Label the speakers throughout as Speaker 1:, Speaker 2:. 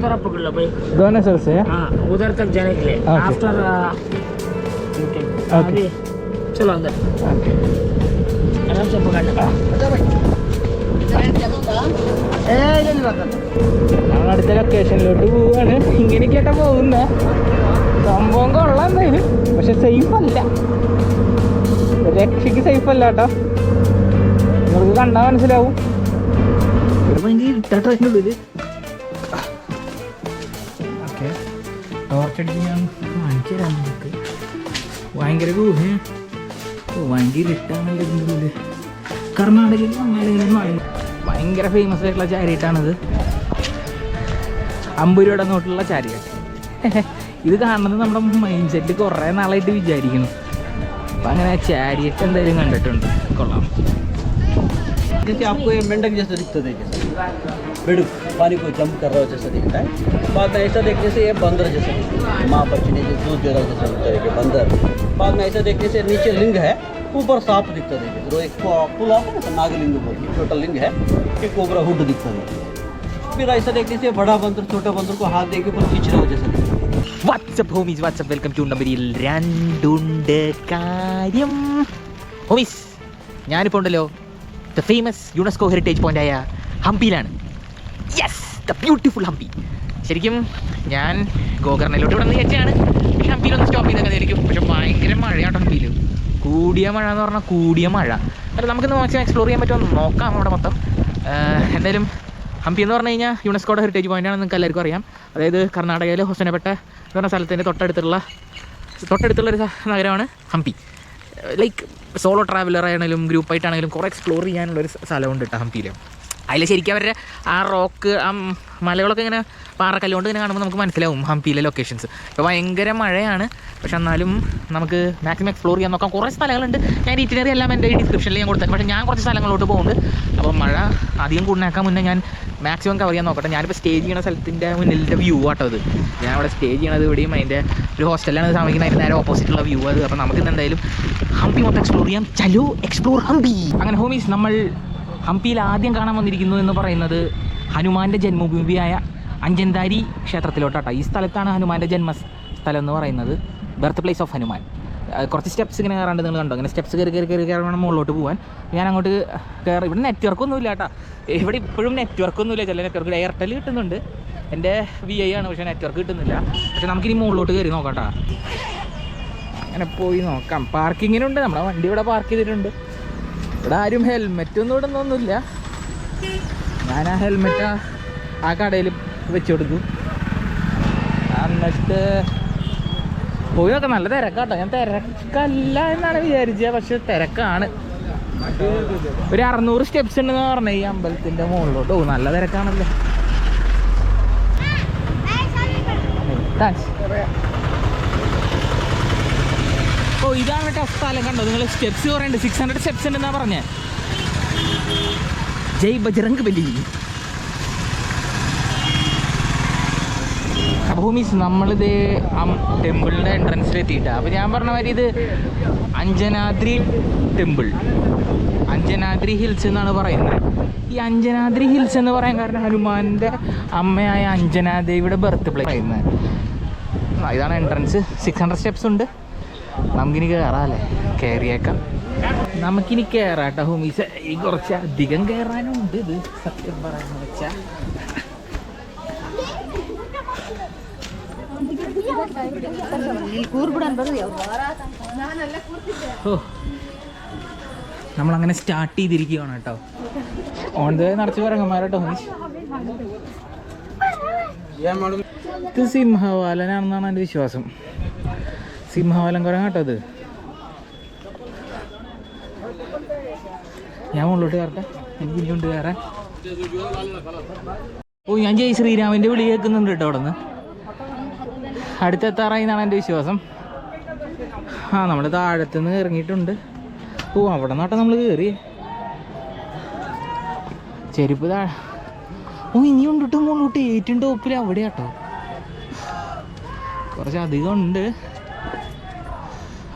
Speaker 1: तरफ पकड़ लो भाई,
Speaker 2: दोनों सर से
Speaker 1: हाँ उधर तक जाने के लिए आफ्टर अभी चलो अंदर आराम से पकड़ना।
Speaker 2: ഞങ്ങൾ അടുത്ത ലൊക്കേഷനിലോട്ട് പോവാണ്. ഇങ്ങനെയൊക്കെയായിട്ടാ പോകുന്ന സംഭവം കൊള്ളാം, പക്ഷെ സേഫ് അല്ല, രക്ഷയ്ക്ക് സേഫ് അല്ല കേട്ടോ. നിങ്ങൾക്ക് കണ്ടാൽ മനസ്സിലാവും. ഓക്കെ, ടോർച്ചടിച്ച് ഞാൻ കാണിച്ചു തരാം നിങ്ങൾക്ക്. ഭയങ്കര ഗുഹ, ഭയങ്കര ഇട്ടാണല്ലോ ഇതിൻ്റെ ഉള്ളിൽ. കർണാടകയിൽ വന്നാലും ഭയങ്കര ഫേമസ് ആയിട്ടുള്ള ചാരിയറ്റാണിത്. 50 രൂപയുടെ നോട്ടുള്ള ചാരിയറ്റ്. ഇത് കാണുന്നത് നമ്മുടെ മൈൻഡ് സെറ്റ് കുറേ നാളായിട്ട് വിചാരിക്കുന്നു. അപ്പം അങ്ങനെ ചാരിയറ്റ് എന്തായാലും കണ്ടിട്ടുണ്ട്, കൊള്ളാം.
Speaker 3: जैसे आपको ये मेंढक जैसा दिखता है, बेडूक पानी को जंप कर रहा हो जैसा दिखता है। बाद में ऐसा देखने से ये बंदर जैसा दिखता है, माँ बच्ची ने जो दूध दे रहा हो जैसा दिखता है कि बंदर। बाद में ऐसा देखने से नीचे लिंग है, ऊपर सांप दिखता है। तो एक पुल आता है ना, नागलिंग बोलते, छोटा लिंग है, एक कोबरा हुड दिखता है। फिर ऐसा देखने से बड़ा बंदर छोटा बंदर को हाथ देके ऊपर खींच रहा हो जैसा दिखता है।
Speaker 2: WhatsApp homies, WhatsApp welcome to നമ്പരിൽ രണ്ടുണ്ട് കാര്യം. ഹോമീസ്, ഞാനിപ്പോൾ ഉണ്ടല്ലോ ദ ഫേമസ് യുനെസ്കോ ഹെറിറ്റേജ് പോയിൻ്റായ ഹംപിയിലാണ്. Yes, the beautiful Hampi. ശരിക്കും ഞാൻ ഗോകർണയിലോട്ട് ഇവിടെ നിന്ന് വിചാരിച്ചാണ്, പക്ഷേ ഹംപിയിലൊന്ന് സ്റ്റോപ്പ് ചെയ്തൊക്കെ ആയിരിക്കും. പക്ഷേ ഭയങ്കര മഴയാണ് ഹംപിയിൽ, കൂടിയ മഴ എന്ന് പറഞ്ഞാൽ കൂടിയ മഴ. അല്ല, നമുക്കിന്ന് മാക്സിമം എക്സ്പ്ലോർ ചെയ്യാൻ പറ്റുമോ നോക്കാം അവിടെ മൊത്തം. എന്തായാലും ഹംപി എന്ന് പറഞ്ഞു കഴിഞ്ഞാൽ യുനെസ്കോയുടെ ഹെറിറ്റേജ് പോയിൻ്റാണ്, നിങ്ങൾക്ക് എല്ലാവർക്കും അറിയാം. അതായത് കർണാടകയിൽ ഹൊസനപ്പെട്ട എന്ന് പറഞ്ഞ സ്ഥലത്തിൻ്റെ തൊട്ടടുത്തുള്ളൊരു നഗരമാണ് ഹംപി. ലൈക്ക് സോളോ ട്രാവലർ ആണെങ്കിലും ഗ്രൂപ്പായിട്ടാണെങ്കിലും കുറേ എക്സ്പ്ലോർ ചെയ്യാനുള്ളൊരു സ്ഥലമുണ്ട് കേട്ടോ ഹംപിയിൽ. അതിൽ ശരിക്കും അവരുടെ ആ റോക്ക്, ആ മലകളൊക്കെ ഇങ്ങനെ പാറക്കല്ലുകൊണ്ട് ഇങ്ങനെ കാണുമ്പോൾ നമുക്ക് മനസ്സിലാവും ഹംപിയിലെ ലൊക്കേഷൻസ്. ഇപ്പോൾ ഭയങ്കര മഴയാണ്, പക്ഷെ എന്നാലും നമുക്ക് മാക്സിമം എക്സ്പ്ലോർ ചെയ്യാൻ നോക്കാം. കുറേ സ്ഥലങ്ങളുണ്ട്, ഞാൻ ഇറ്റിനറി എല്ലാം എൻ്റെ ഡിസ്ക്രിപ്ഷനിൽ ഞാൻ കൊടുത്തേക്കും. പക്ഷേ ഞാൻ കുറച്ച് സ്ഥലങ്ങളിലോട്ട് പോകുന്നുണ്ട്. അപ്പോൾ മഴ അധികം കൂടുന്നേക്കാൻ മുന്നേ ഞാൻ മാക്സിമം കവർ ചെയ്യാൻ നോക്കട്ടെ. ഞാനിപ്പോൾ സ്റ്റേ ചെയ്യുന്ന സ്ഥലത്തിൻ്റെ മുന്നിലത്തെ വ്യൂ ആട്ടോ അത്. ഞാൻ അവിടെ സ്റ്റേ ചെയ്യണത് ഇവിടെയും അതിൻ്റെ ഒരു ഹോസ്റ്റലാണ് താമസിക്കുന്നത്, അതിൻ്റെ നേരെ ഓപ്പോസിറ്റുള്ള വ്യൂ അത്. അപ്പോൾ നമുക്ക് എന്തായാലും ഹംപി മൊത്തം എക്സ്പ്ലോർ ചെയ്യാം. ചലോ എക്സ്പ്ലോർ ഹംപി. അങ്ങനെ ഹോമീസ്, നമ്മൾ ഹംപിയിൽ ആദ്യം കാണാൻ വന്നിരിക്കുന്നു എന്ന് പറയുന്നത് ഹനുമാൻ്റെ ജന്മഭൂമിയായ അഞ്ചൻതാരി ക്ഷേത്രത്തിലോട്ടാട്ടോ. ഈ സ്ഥലത്താണ് ഹനുമാൻ്റെ ജന്മസ്ഥലം എന്ന് പറയുന്നത്, ബർത്ത് പ്ലേസ് ഓഫ് ഹനുമാൻ. കുറച്ച് സ്റ്റെപ്സ് ഇങ്ങനെ കയറാണ്ട് നിങ്ങൾ കണ്ടോ, അങ്ങനെ സ്റ്റെപ്സ് കയറി വേണം മുകളിലോട്ട് പോകാൻ. ഞാൻ അങ്ങോട്ട് കയറി. ഇവിടെ നെറ്റ്വർക്കൊന്നും ഇല്ല കേട്ടോ, ഇവിടെ ഇപ്പോഴും നെറ്റ്വർക്കൊന്നുമില്ല. ചില നെറ്റ്വർക്ക് എയർടെൽ കിട്ടുന്നുണ്ട്, എൻ്റെ VI ആണ്, പക്ഷേ നെറ്റ്വർക്ക് കിട്ടുന്നില്ല. പക്ഷെ നമുക്കിനി മുകളിലോട്ട് കയറി നോക്കാം കേട്ടോ. അങ്ങനെ പോയി നോക്കാം. പാർക്കിങ്ങിനുണ്ട്, നമ്മുടെ വണ്ടി ഇവിടെ പാർക്ക് ചെയ്തിട്ടുണ്ട്. ഇവിടെ ആരും ഹെൽമെറ്റ് ഒന്നും ഇടുന്നൊന്നുമില്ല. ഞാൻ ആ ഹെൽമെറ്റ് ആ കടയിൽ വെച്ച് കൊടുത്തു. എന്നിട്ട് പോയി നോക്കാം. നല്ല തിരക്കാട്ടോ. ഞാൻ തിരക്കല്ല എന്നാണ് വിചാരിച്ചത്, പക്ഷെ തിരക്കാണ്. ഒരു 600 സ്റ്റെപ്സ് ഉണ്ടെന്ന് പറഞ്ഞ ഈ അമ്പലത്തിൻ്റെ മുകളിലോട്ട്. ഓ, നല്ല തിരക്കാണല്ലോ. താങ്ക്സ്. ഓ, ഇതാണ് കേട്ടോ സ്ഥലം. കണ്ടോ നിങ്ങൾ, സ്റ്റെപ്സ് കുറേ ഉണ്ട്. 600 സ്റ്റെപ്സ് ഉണ്ടെന്നാ പറഞ്ഞേ. ജയ് ബജ്രംഗ് ബലി. ഭൂമീസ്, നമ്മളിത് ടെമ്പിളിൻ്റെ എൻട്രൻസിൽ എത്തിയിട്ടാണ്. അപ്പോൾ ഞാൻ പറഞ്ഞ മാതിരി ഇത് അഞ്ജനാദ്രി ടെമ്പിൾ, അഞ്ജനാദ്രി ഹിൽസ് എന്നാണ് പറയുന്നത്. ഈ അഞ്ജനാദ്രി ഹിൽസ് എന്ന് പറയാൻ കാരണം ഹനുമാൻ്റെ അമ്മയായ അഞ്ജനാദേവിയുടെ ബർത്ത് പ്ലേസ് പറയുന്നത്. ഇതാണ് എൻട്രൻസ്. 600 സ്റ്റെപ്സ് ഉണ്ട്. നമുക്കിനി കയറാമല്ലേ? കയറിയേക്കാം. നമുക്കിനി കയറാം കേട്ടോ ഹോമീസ്. ഈ കുറച്ച് അധികം കയറാനും ഉണ്ട് ഇത്, സത്യം പറയാന്ന് വെച്ചാൽ. ഓ, നമ്മളങ്ങനെ സ്റ്റാർട്ട് ചെയ്തിരിക്കുകയാണ് കേട്ടോ. ഓൺ ദ വേ നിറച്ച് പറങ്ങന്മാരട്ടോ ഹോമീസ്. ഇത് സിംഹവാലനാണെന്നാണ് എൻ്റെ വിശ്വാസം. സിംഹവാലൻ കുരങ്ങ കേട്ടോ ഇത്. ഞാൻ മുകളിലോട്ട് കയറട്ടെ, എനിക്ക് ഇനിയുണ്ട് കയറാൻ. ഓ, ഞാൻ ജയ് ശ്രീരാമിൻ്റെ വിളി കേൾക്കുന്നുണ്ട് കേട്ടോ അവിടെ നിന്ന്. അടുത്തെത്താറായി എന്നാണ് എൻ്റെ വിശ്വാസം. ആ, നമ്മൾ താഴത്തുനിന്ന് ഇറങ്ങിയിട്ടുണ്ട്. ഓ, അവിടെ നിന്നാട്ടോ നമ്മൾ കയറി. ചെരുപ്പ് താഴെ. ഓ, ഇനിയുണ്ട് കേട്ടോ മുകളിലോട്ട്. ഏറ്റവും ടോപ്പിൽ അവിടെ കേട്ടോ. കുറച്ചധികം ഉണ്ട്.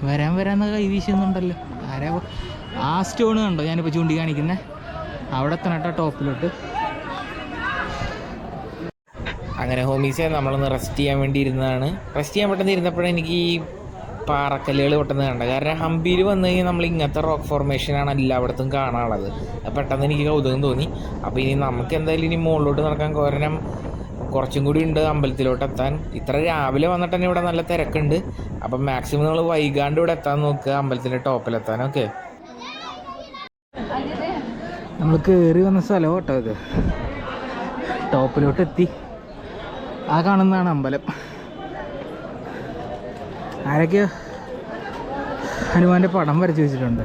Speaker 2: വരാൻ കൈ വീശുന്നുണ്ടല്ലോ. ആരാ ആ സ്റ്റോൺ കണ്ടോ ഞാനിപ്പോൾ ചൂണ്ടി കാണിക്കുന്നത്? അവിടെ എത്തണം കേട്ടോ ടോപ്പിലോട്ട്. അങ്ങനെ ഹോമീസെ നമ്മളൊന്ന് റെസ്റ്റ് ചെയ്യാൻ വേണ്ടി ഇരുന്നതാണ്. റെസ്റ്റ് ചെയ്യാൻ പെട്ടെന്ന് ഇരുന്നപ്പോഴാണ് എനിക്ക് ഈ പാറക്കല്ലുകൾ പെട്ടെന്ന് കണ്ടത്. കാരണം ഹംപിയിൽ വന്നു കഴിഞ്ഞാൽ നമ്മൾ ഇങ്ങനത്തെ റോക്ക് ഫോർമേഷനാണ് എല്ലായിടത്തും കാണാനുള്ളത്. അത് പെട്ടെന്ന് എനിക്ക് കൗതുകം തോന്നി. അപ്പോൾ ഇനി നമുക്ക് എന്തായാലും ഇനി മുകളിലോട്ട് നടക്കാൻ കാരണം കുറച്ചും കൂടി ഉണ്ട് അമ്പലത്തിലോട്ട് എത്താൻ. ഇത്ര രാവിലെ വന്നിട്ട് തന്നെ ഇവിടെ നല്ല തിരക്കുണ്ട്. അപ്പം മാക്സിമം നമ്മൾ വൈകാണ്ട് ഇവിടെ എത്താൻ നോക്കുക, അമ്പലത്തിൻ്റെ ടോപ്പിലെത്താൻ. ഓക്കെ, നമ്മൾ കയറി വന്ന സ്ഥലം കേട്ടോ ഇത്. ടോപ്പിലോട്ട് എത്തി. ആ കാണുന്നതാണ് അമ്പലം. ആരൊക്കെയോ ഹനുമാൻ്റെ പടം വരച്ച് വെച്ചിട്ടുണ്ട്,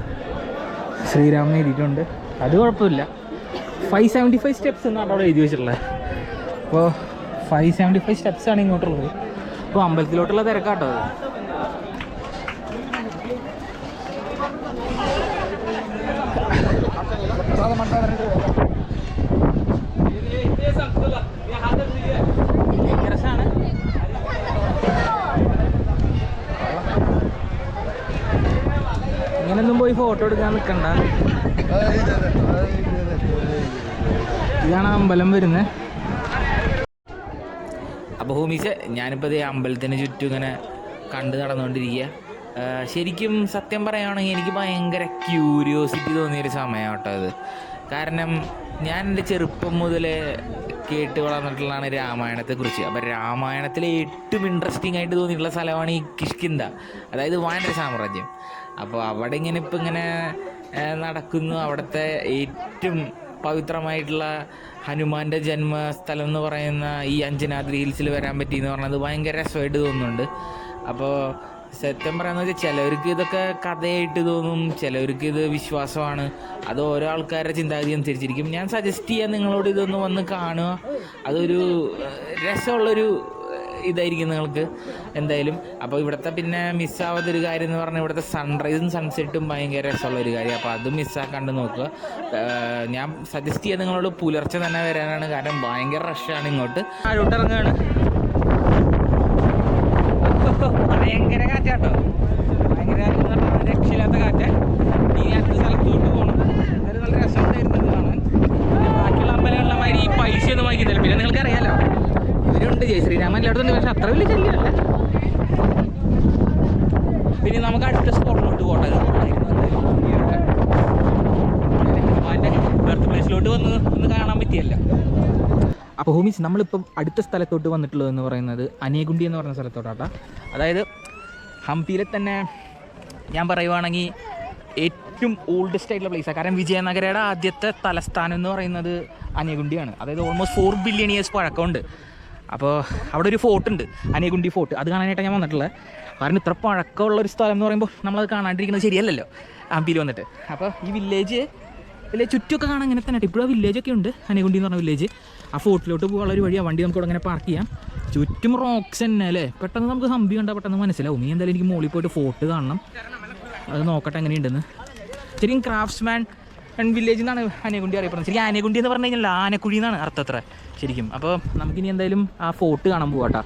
Speaker 2: ശ്രീരാമൻ എഴുതിയിട്ടുണ്ട്. അത് കുഴപ്പമില്ല. 575 സ്റ്റെപ്സ് എന്നാണ് അവിടെ എഴുതി വെച്ചിട്ടുള്ളത്. അപ്പോൾ 575 സ്റ്റെപ്സാണ് ഇങ്ങോട്ടുള്ളത്. അപ്പോൾ അമ്പലത്തിലോട്ടുള്ള തിരക്കാട്ടോ അത്. രസമാണ്. ഇങ്ങനൊന്നും പോയി ഫോട്ടോ എടുക്കാൻ നിൽക്കണ്ട. ഇതാണ് അമ്പലം വരുന്നത്. അപ്പോൾ ഹോമീസ്, ഞാനിപ്പോൾ ഇതേ അമ്പലത്തിന് ചുറ്റും ഇങ്ങനെ കണ്ട് നടന്നുകൊണ്ടിരിക്കുക. ശരിക്കും സത്യം പറയുകയാണെങ്കിൽ എനിക്ക് ഭയങ്കര ക്യൂരിയോസിറ്റി തോന്നിയൊരു സമയം കേട്ടോ അത്. കാരണം ഞാൻ എൻ്റെ ചെറുപ്പം മുതലേ കേട്ട് വളർന്നിട്ടുള്ളതാണ് രാമായണത്തെക്കുറിച്ച്. അപ്പോൾ രാമായണത്തിലെ ഏറ്റവും ഇൻട്രസ്റ്റിംഗ് ആയിട്ട് തോന്നിയിട്ടുള്ള സ്ഥലമാണ് ഈ കിഷ്കിന്ധ, അതായത് വാനര സാമ്രാജ്യം. അപ്പോൾ അവിടെ ഇങ്ങനെ നടക്കുന്നു. അവിടുത്തെ ഏറ്റവും പവിത്രമായിട്ടുള്ള ഹനുമാൻ്റെ ജന്മസ്ഥലം എന്ന് പറയുന്ന ഈ അഞ്ജനാദ്രി ഹിൽസിൽ വരാൻ പറ്റിയെന്ന് പറഞ്ഞത് ഭയങ്കര രസമായിട്ട് തോന്നുന്നുണ്ട്. അപ്പോൾ സത്യം പറയാമെന്ന് വെച്ചാൽ ചിലവർക്ക് ഇതൊക്കെ കഥയായിട്ട് തോന്നും, ചിലവർക്ക് ഇത് വിശ്വാസമാണ്. അത് ഓരോ ആൾക്കാരുടെ ചിന്താഗതി അനുസരിച്ചിരിക്കും. ഞാൻ സജസ്റ്റ് ചെയ്യാൻ നിങ്ങളോട് ഇതൊന്ന് വന്ന് കാണുക. അതൊരു രസമുള്ളൊരു ഇതായിരിക്കും നിങ്ങൾക്ക് എന്തായാലും. അപ്പോൾ ഇവിടുത്തെ പിന്നെ മിസ്സാവാത്തൊരു കാര്യം എന്ന് പറഞ്ഞാൽ ഇവിടുത്തെ സൺറൈസും സൺസെറ്റും ഭയങ്കര രസമുള്ളൊരു കാര്യം. അപ്പോൾ അത് മിസ്സാക്കാണ്ട് നോക്കുക. ഞാൻ സജസ്റ്റ് ചെയ്യാൻ നിങ്ങളോട് പുലർച്ചെ തന്നെ വരാനാണ്. കാരണം ഭയങ്കര റഷാണ് ഇങ്ങോട്ട്. താഴോട്ടിറങ്ങുകയാണ്. ഭയങ്കര കാറ്റാട്ടോ, ഭയങ്കര രക്ഷയില്ലാത്ത കാറ്റ്. ഇനി അടുത്ത സ്ഥലത്തോട്ട് പോകണം. എന്തായാലും നല്ല രസമുണ്ടായിരുന്നത് കാണാൻ. ബാക്കിയുള്ള അമ്പലങ്ങളിലെ മാതിരി ഈ പൈസ ഒന്നും വാങ്ങിക്കുന്നില്ല. പിന്നെ നിങ്ങൾക്കറിയാലോ ഇവരുണ്ട്, ജയ് ശ്രീരാമൻ എല്ലായിടത്തും. പക്ഷെ അത്ര വലിയ ശല്യമല്ല. പിന്നെ നമുക്ക് അടുത്ത സ്പോട്ടിലോട്ട് പോകട്ടെ. ഹനുമാൻ്റെ ബർത്ത് പ്ലേസിലോട്ട് ഒന്ന് കാണാൻ പറ്റിയല്ല. അപ്പോൾ ഹോമീസ്, നമ്മളിപ്പം അടുത്ത സ്ഥലത്തോട്ട് വന്നിട്ടുള്ളതെന്ന് പറയുന്നത് അനേഗുണ്ടി എന്ന് പറയുന്ന സ്ഥലത്തോട്ടാണ്. അതായത് ഹംപിയിലെ തന്നെ ഞാൻ പറയുവാണെങ്കിൽ ഏറ്റവും ഓൾഡസ്റ്റ് ആയിട്ടുള്ള പ്ലേസാണ്. കാരണം വിജയനഗരയുടെ ആദ്യത്തെ തലസ്ഥാനം എന്ന് പറയുന്നത് അനേഗുണ്ടിയാണ്. അതായത് ഓൾമോസ്റ്റ് 4 ബില്യൺ ഇയേഴ്സ് പഴക്കമുണ്ട്. അപ്പോൾ അവിടെ ഒരു ഫോർട്ട് ഉണ്ട്, അനേഗുണ്ടി ഫോർട്ട്. അത് കാണാനായിട്ടാണ് ഞാൻ വന്നിട്ടുള്ളത്. കാരണം ഇത്ര പഴക്കമുള്ളൊരു സ്ഥലം എന്ന് പറയുമ്പോൾ നമ്മളത് കാണാണ്ടിരിക്കുന്നത് ശരിയല്ലല്ലോ ഹംപിയിൽ വന്നിട്ട്. അപ്പോൾ ഈ വില്ലേജ് ചുറ്റുമൊക്കെ കാണാൻ അങ്ങനെ തന്നെ. ഇപ്പോഴും ആ വില്ലേജൊക്കെ ഉണ്ട്, അനേഗുണ്ടി എന്ന് പറഞ്ഞ വില്ലേജ്. ആ ഫോർട്ടിലോട്ട് പോകാനുള്ള ഒരു വഴി. ആ വണ്ടി നമുക്ക് ഇവിടെ അങ്ങനെ പാർക്ക് ചെയ്യാം. ചുറ്റും റോക്സ് തന്നെ അല്ലേ. പെട്ടെന്ന് നമുക്ക് ഹംപി കണ്ടാൽ പെട്ടെന്ന് മനസ്സിലാവും. ഇനി എന്തായാലും എനിക്ക് മുകളിൽ പോയിട്ട് ഫോർട്ട് കാണണം. അത് നോക്കട്ടെ എങ്ങനെയുണ്ടെന്ന്. ശരിക്കും ക്രാഫ്റ്റ്സ്മാൻ ആൻഡ് വില്ലേജ് എന്നാണ് അനേഗുണ്ടി അറിയപ്പെടുന്നത്. ശരിക്കും അനേഗുണ്ടി എന്ന് പറഞ്ഞു കഴിഞ്ഞാൽ ആനക്കുഴി എന്നാണ് അർത്ഥത്ര ശരിക്കും. അപ്പോൾ നമുക്കിനി എന്തായാലും ആ ഫോർട്ട് കാണാൻ പോകാട്ടോ.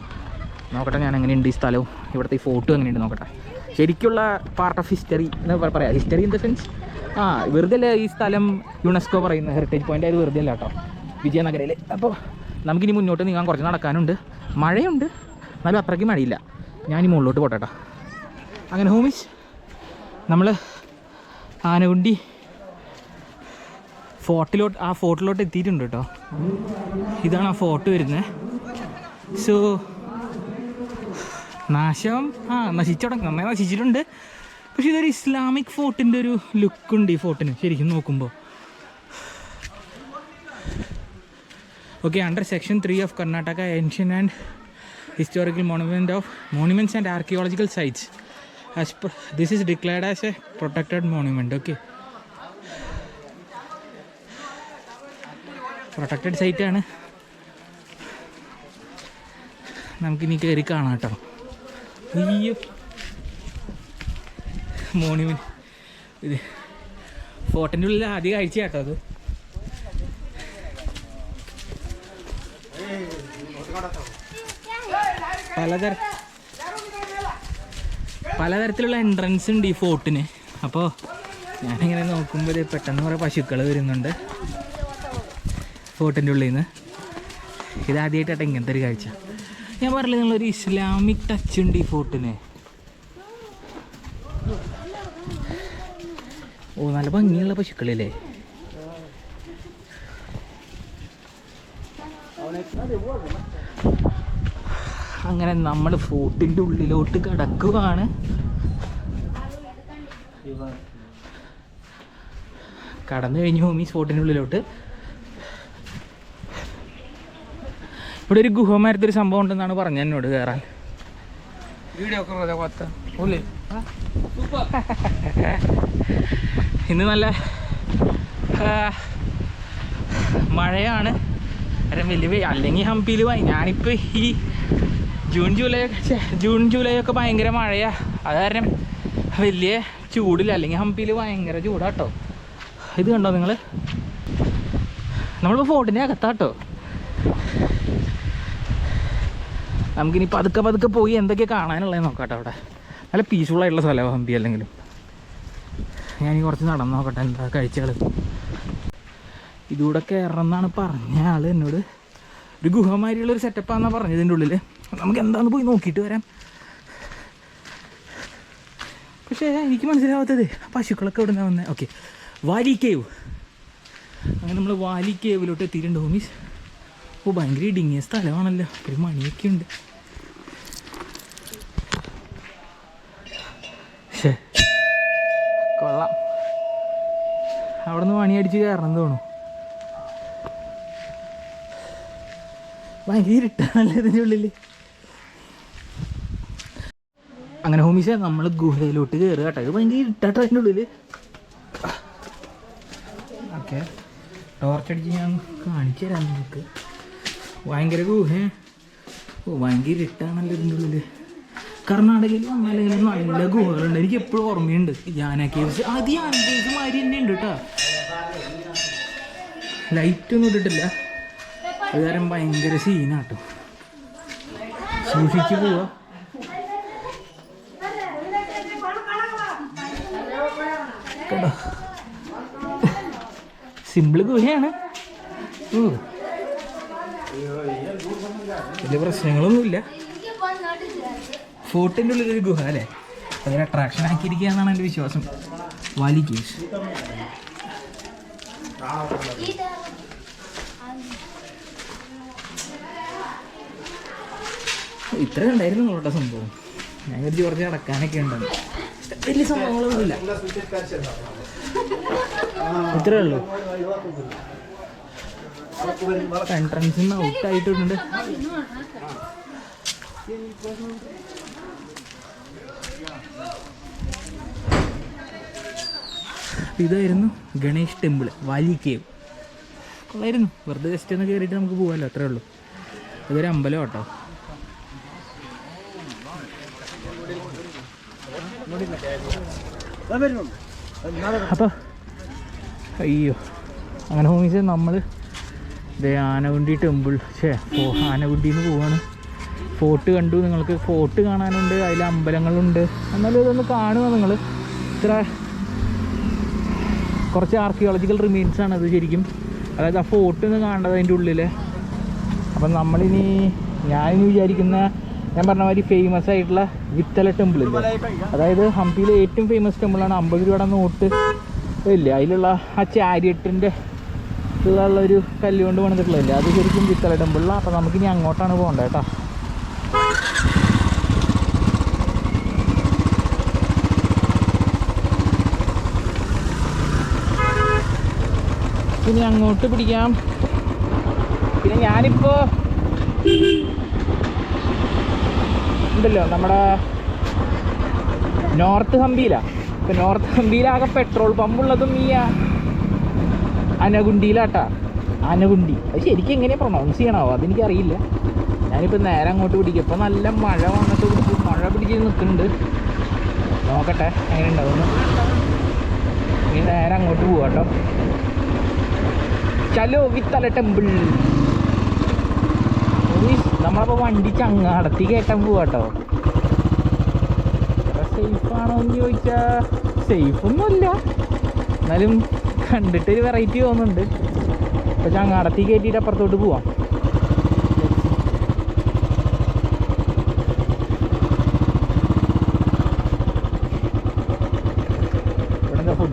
Speaker 2: നോക്കട്ടെ ഞാൻ എങ്ങനെയുണ്ട് ഈ സ്ഥലവും ഇവിടുത്തെ ഈ ഫോർട്ടും എങ്ങനെയുണ്ട് നോക്കട്ടെ. ശരിക്കുള്ള പാർട്ട് ഓഫ് ഹിസ്റ്ററി എന്ന് പറയാം. ഹിസ്റ്ററി ഇൻ ദ സെൻസ് വെറുതെ അല്ല ഈ സ്ഥലം യുനെസ്കോ പറയുന്ന ഹെറിറ്റേജ് പോയിൻ്റ് ആയത് വെറുതെ അല്ല കേട്ടോ വിജയനഗരയിൽ. അപ്പോൾ നമുക്കിനി മുന്നോട്ട് നീങ്ങാൻ കുറച്ച് നടക്കാനുണ്ട്. മഴയുണ്ട്, എന്നാലും അത്രയ്ക്ക് മഴയില്ല. ഞാനീ മുകളിലോട്ട് പോട്ടെ. അങ്ങനെ ഹോമീസ്, നമ്മൾ ആനകുണ്ടി ഫോർട്ടിലോട്ട് എത്തിയിട്ടുണ്ട് കേട്ടോ. ഇതാണ് ആ ഫോർട്ട് വരുന്നത്. സോ നാശം നന്നായി നശിച്ചിട്ടുണ്ട്. പക്ഷേ ഇതൊരു ഇസ്ലാമിക് ഫോർട്ടിൻ്റെ ഒരു ലുക്കുണ്ട് ഈ ഫോർട്ടിന് ശരിക്കും നോക്കുമ്പോൾ. Okay, under section 3 of Karnataka ancient and historical monuments and archaeological sites. As per, this is declared as a protected monument. Okay, protected സൈറ്റാണ്. നമുക്കിനി കയറി കാണാം കേട്ടോ. അയ്യോ, മോണുമെൻറ്റ് ഇത് ഫോർട്ടിൻ്റെ ഉള്ളിൽ ആദ്യ കാഴ്ച കേട്ടോ അത്. പലതരത്തിലുള്ള എൻട്രൻസ് ഉണ്ട് ഈ ഫോർട്ടിന്. അപ്പോൾ ഞാനിങ്ങനെ നോക്കുമ്പോൾ പെട്ടെന്ന് കുറേ പശുക്കൾ വരുന്നുണ്ട് ഫോർട്ടിൻ്റെ ഉള്ളിൽ നിന്ന്. ഇത് ആദ്യമായിട്ടാണ് ഇങ്ങനത്തെ ഒരു കാഴ്ച. ഞാൻ പറഞ്ഞില്ല നിങ്ങളൊരു ഇസ്ലാമിക് ടച്ച് ഉണ്ട് ഈ ഫോർട്ടിന്. ഓ നല്ല ഭംഗിയുള്ള പശുക്കളില്ലേ. അങ്ങനെ നമ്മൾ ഫോർട്ടിൻ്റെ ഉള്ളിലോട്ട് കിടക്കുകയാണ്. കടന്നു കഴിഞ്ഞു ഹോമീസ് ഫോർട്ടിൻ്റെ ഉള്ളിലോട്ട്. ഇവിടെ ഒരു ഗുഹമാരത്തൊരു സംഭവം ഉണ്ടെന്നാണ് പറഞ്ഞത് എന്നോട് കയറാൻ. ഇന്ന് നല്ല മഴയാണ്. വലിയ അല്ലെങ്കിൽ ഹംപിയിൽ ഞാനിപ്പോൾ ഈ ജൂൺ ജൂലൈ ഒക്കെ ഭയങ്കര മഴയാണ്. അത് കാരണം വലിയ ചൂടില്ല. അല്ലെങ്കിൽ ഹംപിയിൽ ഭയങ്കര ചൂടാട്ടോ. ഇത് കണ്ടോ നിങ്ങൾ, നമ്മളിപ്പോൾ ഫോർട്ടിൻ്റെ അകത്താട്ടോ. നമുക്കിനി പതുക്കെ പോയി എന്തൊക്കെ കാണാനുള്ളത് നോക്കാട്ടോ. അവിടെ നല്ല പീസ്ഫുള്ളായിട്ടുള്ള സ്ഥലമാണ് ഹംപി. അല്ലെങ്കിലും ഞാനീ കുറച്ച് നടന്നു നോക്കട്ടെ എന്താ കാഴ്ചകൾ. ഇതുകൂടെ കയറണമെന്നാണ് പറഞ്ഞ ആൾ എന്നോട്. ഒരു ഗുഹമാരിയുള്ളൊരു സെറ്റപ്പാണെന്നാണ് പറഞ്ഞത് ഇതിൻ്റെ ഉള്ളിൽ. നമുക്ക് എന്താണെന്ന് പോയി നോക്കിയിട്ട് വരാം. പക്ഷേ എനിക്ക് മനസ്സിലാവാത്തത് പശുക്കളൊക്കെ ഇവിടെ നിന്നാണ് വന്നത്. Okay, valley cave. അങ്ങനെ നമ്മൾ വാലി കേവിലോട്ട് എത്തിയിട്ടുണ്ട് ഹോമീസ്. ഓ ഭയങ്കര ഇടുങ്ങിയ സ്ഥലമാണല്ലോ. ഒരു മണിയൊക്കെ ഉണ്ട്. ശേ കൊള്ളാം. അവിടെ നിന്ന് മണി അടിച്ച് കയറണം തോന്നുന്നു. ഭയങ്കര ഇരുട്ടാണല്ലോ ഇതിൻ്റെ ഉള്ളിൽ. അങ്ങനെ ഹോമീസേ നമ്മൾ ഗുഹയിലോട്ട് കയറുക കേട്ടോ. ഇത് ഭയങ്കര ഇരുട്ടാട്ടോ അതിൻ്റെ ഉള്ളിൽ. ഓക്കെ, ടോർച്ചടിച്ച് ഞാൻ കാണിച്ചു തരാം നിങ്ങൾക്ക്. ഭയങ്കര ഗുഹ. ഓ ഭയങ്കര ഇരുട്ടാണല്ലോ ഇതിൻ്റെ ഉള്ളിൽ. കർണാടകയിൽ വന്നാലെങ്കിലും നല്ല ഗുഹകളുണ്ട്. എനിക്ക് എപ്പോഴും ഓർമ്മയുണ്ട് യാന കേവ്സ്. അത് യാന കേവ്സ് മാതിരി തന്നെ ഉണ്ട് കേട്ടോ. ലൈറ്റൊന്നും ഇട്ടിട്ടില്ല. അത് കാരണം ഭയങ്കര സീനാട്ടോ. സൂക്ഷിച്ച് പോവാ. കേട്ടോ, സിമ്പിൾ ഗുഹയാണ്. വലിയ പ്രശ്നങ്ങളൊന്നുമില്ല. ഫോർട്ടിൻ്റെ ഉള്ളിലൊരു ഗുഹ അല്ലേ, അതൊരു അട്രാക്ഷൻ ആക്കിയിരിക്കുക എന്നാണ് എൻ്റെ വിശ്വാസം. Valley caves. ഇത്ര ഉണ്ടായിരുന്നു കേട്ടോ സംഭവം. ഞാൻ കരുതി കുറച്ച് നടക്കാനൊക്കെ ഉണ്ടെന്ന്. വലിയ സംഭവങ്ങളൊന്നുമില്ല, ഇത്രേ ഉള്ളൂ. എൻട്രൻസിൽ നിന്ന് ഔട്ടായിട്ടുണ്ട്. ഇതായിരുന്നു ഗണേഷ് ടെമ്പിൾ, വാലി കേവ്. കൊള്ളായിരുന്നു. വെറുതെ ജസ്റ്റ് ഒന്ന് കയറിയിട്ട് നമുക്ക് പോകാമല്ലോ, അത്രേ ഉള്ളൂ. ഇതൊരു അമ്പലം കേട്ടോ. അപ്പോൾ അയ്യോ, അങ്ങനെ ഹോമീസ് നമ്മൾ ആനകുണ്ടി ടെമ്പിൾ ആനകുണ്ടിയിൽ നിന്ന് പോവാണ്. ഫോർട്ട് കണ്ടു. നിങ്ങൾക്ക് ഫോർട്ട് കാണാനുണ്ട്, അതിൽ അമ്പലങ്ങളുണ്ട്. എന്നാലും ഇതൊന്ന് കാണുക നിങ്ങൾ. ഇത്ര കുറച്ച് ആർക്കിയോളജിക്കൽ റിമൈൻസാണ് അത് ശരിക്കും. അതായത് ആ ഫോർട്ട് ഒന്ന് കാണേണ്ടത് അതിൻ്റെ ഉള്ളിൽ. അപ്പം ഞാനിനി വിചാരിക്കുന്ന, ഞാൻ പറഞ്ഞ മാതിരി ഫേമസ് ആയിട്ടുള്ള വിത്തല ടെമ്പിൾ ഇല്ലേ, അതായത് ഹംപിയിലെ ഏറ്റവും ഫേമസ് ടെമ്പിളാണ്. 50 രൂപയുടെ നോട്ട് ഇല്ലേ, അതിലുള്ള ആ ചാരിയറ്റിൻ്റെ ഒരു കല്ല് കൊണ്ട് പണിതിട്ടുള്ളതല്ലേ, അത് ശരിക്കും വിത്തല ടെമ്പിളിലാണ്. അപ്പം നമുക്കിനി അങ്ങോട്ടാണ് പോകേണ്ടത് കേട്ടോ. ഇനി അങ്ങോട്ട് പിടിക്കാം. പിന്നെ ഞാനിപ്പോൾ ഉണ്ടല്ലോ നമ്മുടെ നോർത്ത് ഹംപിയിലാണ്. ഇപ്പം നോർത്ത് ഹംപിയിലാകെ പെട്രോൾ പമ്പുള്ളതും ഈ ആനകുണ്ടിയിലാട്ടാ. ആനകുണ്ടി അത് ശരിക്കും എങ്ങനെയാണ് പ്രൊണൗൺസ് ചെയ്യണമോ അതെനിക്കറിയില്ല. ഞാനിപ്പോൾ നേരെ അങ്ങോട്ട് പിടിക്കും. ഇപ്പോൾ നല്ല മഴ വന്നിട്ട് മഴ പിടിച്ച് നിൽക്കുന്നുണ്ട്. നോക്കട്ടെ എങ്ങനെ ഉണ്ടാവുന്നു. ഇനി നേരെ അങ്ങോട്ട് പോവാം കേട്ടോ. ചലോ വിത്തല ടെമ്പിൾ. നമ്മളപ്പോൾ വണ്ടി ചങ്ങാടത്തി കയറ്റാൻ പോവാട്ടോ. സേഫാണോ എന്ന് ചോദിച്ചാൽ സേഫൊന്നുമല്ല, എന്നാലും കണ്ടിട്ടൊരു വെറൈറ്റി തോന്നുന്നുണ്ട്. അപ്പോൾ ചങ്ങാടത്തി കയറ്റിയിട്ട് അപ്പുറത്തോട്ട് പോവാം.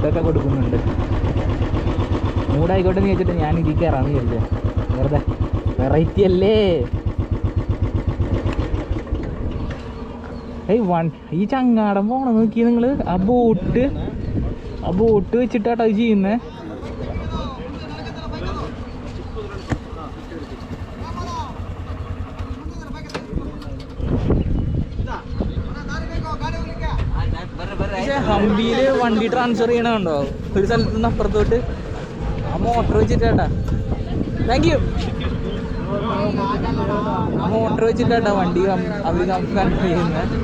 Speaker 2: ഫുഡൊക്കെ കൊടുക്കുന്നുണ്ട്. മൂടായിക്കോട്ടെ എന്ന് ചോദിച്ചിട്ട് ഞാൻ ഇതിൽ കയറാമെന്ന് വിചാരിച്ചത്. വെറുതെ വെറൈറ്റി അല്ലേ. ഈ ചങ്ങാടം പോണം നോക്കി നിങ്ങൾ. ആ ബോട്ട് വെച്ചിട്ടാട്ടോ അത് ചെയ്യുന്നത്. ഹംപിയിൽ വണ്ടി ട്രാൻസ്ഫർ ചെയ്യണുണ്ടോ ഒരു സ്ഥലത്ത് നിന്ന് അപ്പുറത്തോട്ട്? ആ മോട്ടർ വെച്ചിട്ടാ. Thank you. ആ മോട്ടർ വെച്ചിട്ടാ വണ്ടി അവർ നമുക്ക് കൺട്രോൾ ചെയ്യുന്നത്.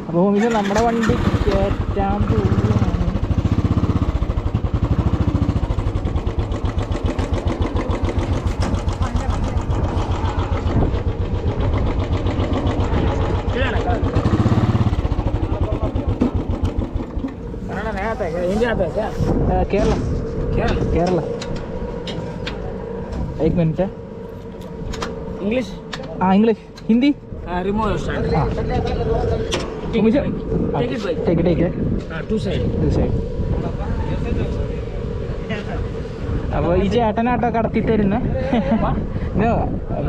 Speaker 2: അപ്പോൾ ഇത് നമ്മുടെ വണ്ടി കയറ്റാൻ പോവുകയാണ്. केरला 1 मिनट है.
Speaker 1: इंग्लिश?
Speaker 2: हाँ इंग्लिश. हिंदी?
Speaker 1: Remote start.
Speaker 2: मुझे
Speaker 1: टेक इट टू साइड.
Speaker 2: अब ये ചേട്ടനാട്ടോ കടത്തി തരുന്ന.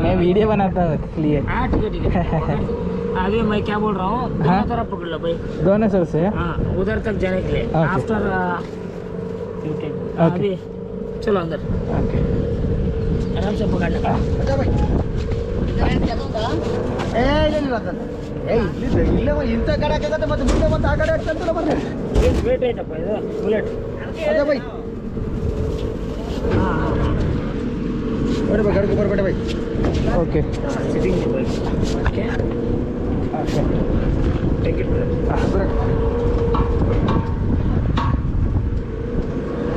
Speaker 2: मैं वीडियो बनाता हूँ इसलिए.
Speaker 1: ठीक है. अभी मैं क्या बोल रहा हूँ, दोनों तरफ पकड़ लो भाई.
Speaker 2: दोनों सर से?
Speaker 1: हाँ, उधर तक जाने के लिए. आफ्टर अभी चलो अंदर.
Speaker 2: ओके.
Speaker 1: आराम से पकड़ना.
Speaker 3: ಇಂಥ ಕಡೆ ಹಾಕತ್ತೆ ಮತ್ತೆ ಮುಂದೆ ಮತ್ತೆ ಆ ಕಡೆ ಹಾಕ್ತಂತಲ್ಲ ಮತ್ತೆ
Speaker 1: ವೇಟ್ ಐತಪ್ಪ ಇದು ಬುಲೆಟ್.
Speaker 3: ಅದೇ ಬೈ ಬರಬೇಕು ಗಡಕ್ಕೆ ಬರಬೇಡ by.
Speaker 2: Okay
Speaker 1: sitting by. Okay take it.